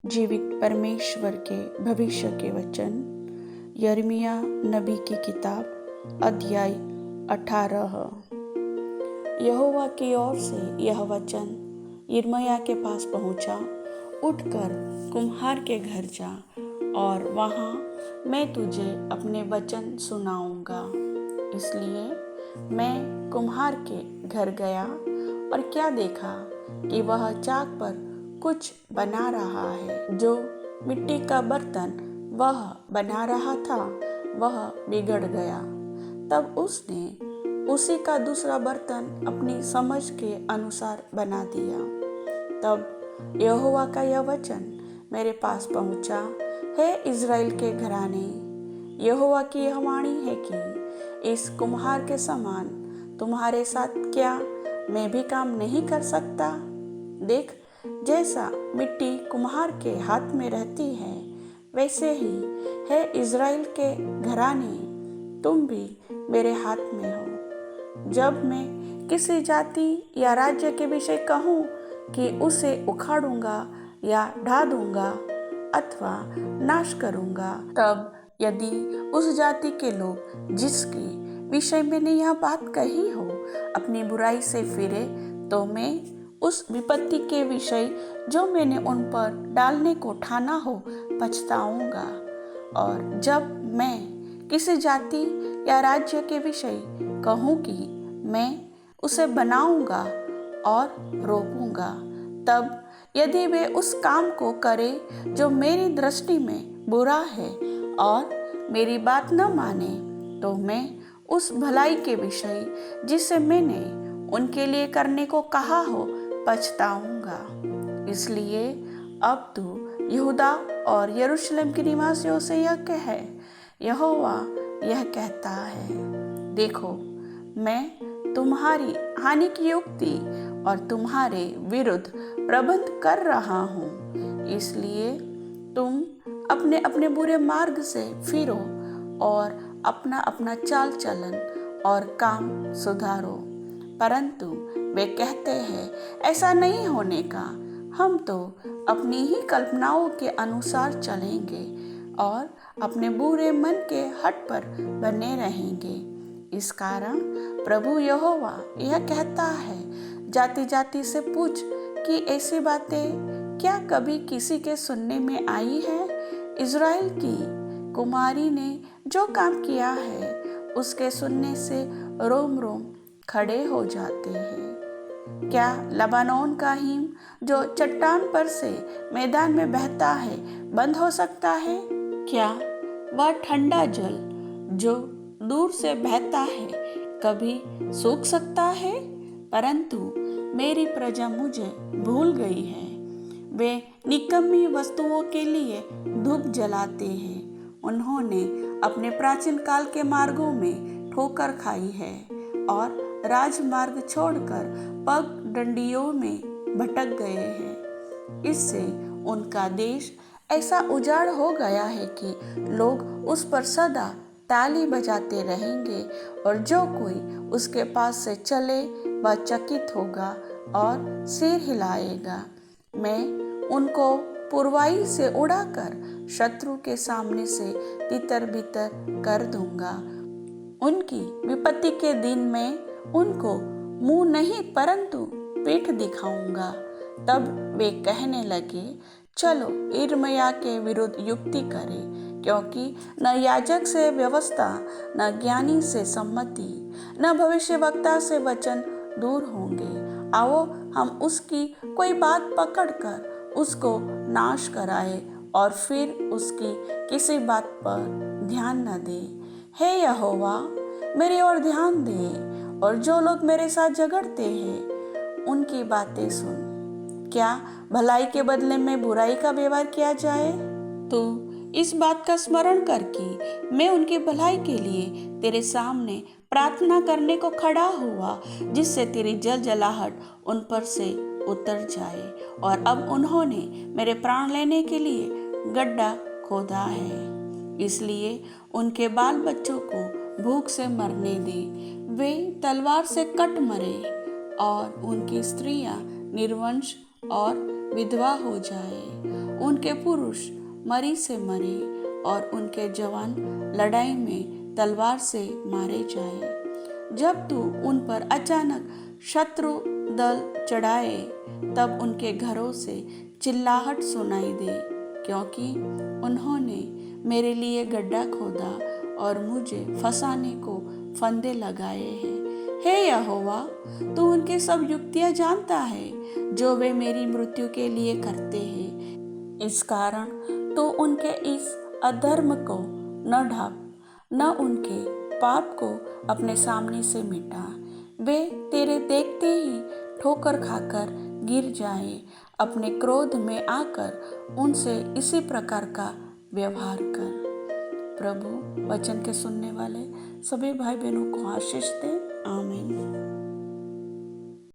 जीवित परमेश्वर के भविष्य के वचन। यिर्मयाह नबी की किताब अध्याय 18। यहोवा की ओर से यह वचन यिर्मयाह के पास पहुंचा, उठकर कुम्हार के घर जा और वहां मैं तुझे अपने वचन सुनाऊंगा। इसलिए मैं कुम्हार के घर गया और क्या देखा कि वह चाक पर कुछ बना रहा है। जो मिट्टी का बर्तन वह बना रहा था वह बिगड़ गया। तब उसने उसी का दूसरा बर्तन अपनी समझ के अनुसार बना दिया। तब यहोवा का यह वचन मेरे पास पहुंचा, हे इज़राइल के घराने, यहोवा की यह वाणी है कि इस कुम्हार के समान तुम्हारे साथ क्या मैं भी काम नहीं कर सकता? देख, जैसा मिट्टी कुम्हार के हाथ में रहती है, वैसे ही है इज़राइल के घराने, तुम भी मेरे हाथ में हो। जब मैं किसी जाति या राज्य के विषय कहूँ कि उसे उखाड़ूंगा या ढा दूंगा अथवा नाश करूंगा, तब यदि उस जाति के लोग जिसके विषय मैंने यह बात कही हो अपनी बुराई से फिरे, तो मैं उस विपत्ति के विषय जो मैंने उन पर डालने को ठाना हो पछताऊंगा। और जब मैं किसी जाति या राज्य के विषय कहूँ कि मैं उसे बनाऊंगा और रोपूंगा, तब यदि वे उस काम को करे जो मेरी दृष्टि में बुरा है और मेरी बात न माने, तो मैं उस भलाई के विषय जिसे मैंने उनके लिए करने को कहा हो पछताऊंगा। इसलिए अब तू यहूदा और यरूशलेम के निवासियों से यह कहे, यहोवा यह कहता है, देखो, मैं तुम्हारी हानि की युक्ति और तुम्हारे विरुद्ध प्रबंध कर रहा हूँ। इसलिए तुम अपने अपने बुरे मार्ग से फिरो और अपना अपना चाल चलन और काम सुधारो। परंतु वे कहते हैं, ऐसा नहीं होने का, हम तो अपनी ही कल्पनाओं के अनुसार चलेंगे और अपने बुरे मन के हट पर बने रहेंगे। इस कारण प्रभु यहोवा यह कहता है, जाति जाति से पूछ कि ऐसी बातें क्या कभी किसी के सुनने में आई है? इज़राइल की कुमारी ने जो काम किया है उसके सुनने से रोम रोम खड़े हो जाते हैं। क्या लबानोन का हिम जो चट्टान पर से मैदान में बहता है बंद हो सकता है? क्या वह ठंडा जल जो दूर से बहता है कभी सूख सकता है? परंतु मेरी प्रजा मुझे भूल गई है। वे निकम्मी वस्तुओं के लिए धूप जलाते हैं। उन्होंने अपने प्राचीन काल के मार्गों में ठोकर खाई है और राजमार्ग छोड़कर पग डंडियों में भटक गए हैं। इससे उनका देश ऐसा उजाड़ हो गया है कि लोग उस पर सदा ताली बजाते रहेंगे और जो कोई उसके पास से चले वह चकित होगा और सिर हिलाएगा। मैं उनको पुरवाई से उड़ाकर शत्रु के सामने से तितर बितर कर दूंगा। उनकी विपत्ति के दिन में उनको मुंह नहीं परंतु पीठ दिखाऊंगा। तब वे कहने लगे, चलो यिर्मयाह के विरुद्ध युक्ति करें, क्योंकि न याजक से व्यवस्था, न ज्ञानी से सम्मति, न भविष्यवक्ता से वचन दूर होंगे। आओ हम उसकी कोई बात पकड़कर उसको नाश कराए और फिर उसकी किसी बात पर ध्यान न दे। हे यहोवा, मेरी ओर ध्यान दे और जो लोग मेरे साथ झगड़ते हैं उनकी बातें सुन। क्या भलाई के बदले में बुराई का व्यवहार किया जाए? तो इस बात का स्मरण कर कि मैं उनकी भलाई के लिए तेरे सामने प्रार्थना करने को खड़ा हुआ, जिससे तेरी जलजलाहट उन पर से उतर जाए। और अब उन्होंने मेरे प्राण लेने के लिए गड्ढा खोदा है, इसलिए उनके बाल बच्चों को भूख से मरने दे, वे तलवार से कट मरे और उनकी स्त्रियां निर्वंश और विधवा हो जाए। उनके पुरुष मरी से मरे और उनके जवान लड़ाई में तलवार से मारे जाए। जब तू उन पर अचानक शत्रु दल चढ़ाए, तब उनके घरों से चिल्लाहट सुनाई दे, क्योंकि उन्होंने मेरे लिए गड्ढा खोदा और मुझे फंसाने को फंदे लगाए हैं। हे यहोवा, तू उनके सब युक्तियां जानता है जो वे मेरी मृत्यु के लिए करते हैं। इस कारण तो उनके इस अधर्म को न ढांप, न उनके पाप को अपने सामने से मिटा। वे तेरे देखते ही ठोकर खाकर गिर जाए। अपने क्रोध में आकर उनसे इसी प्रकार का व्यवहार कर। प्रभु वचन के सुनने वाले सभी भाई बहनों को आशीष दे। आमीन।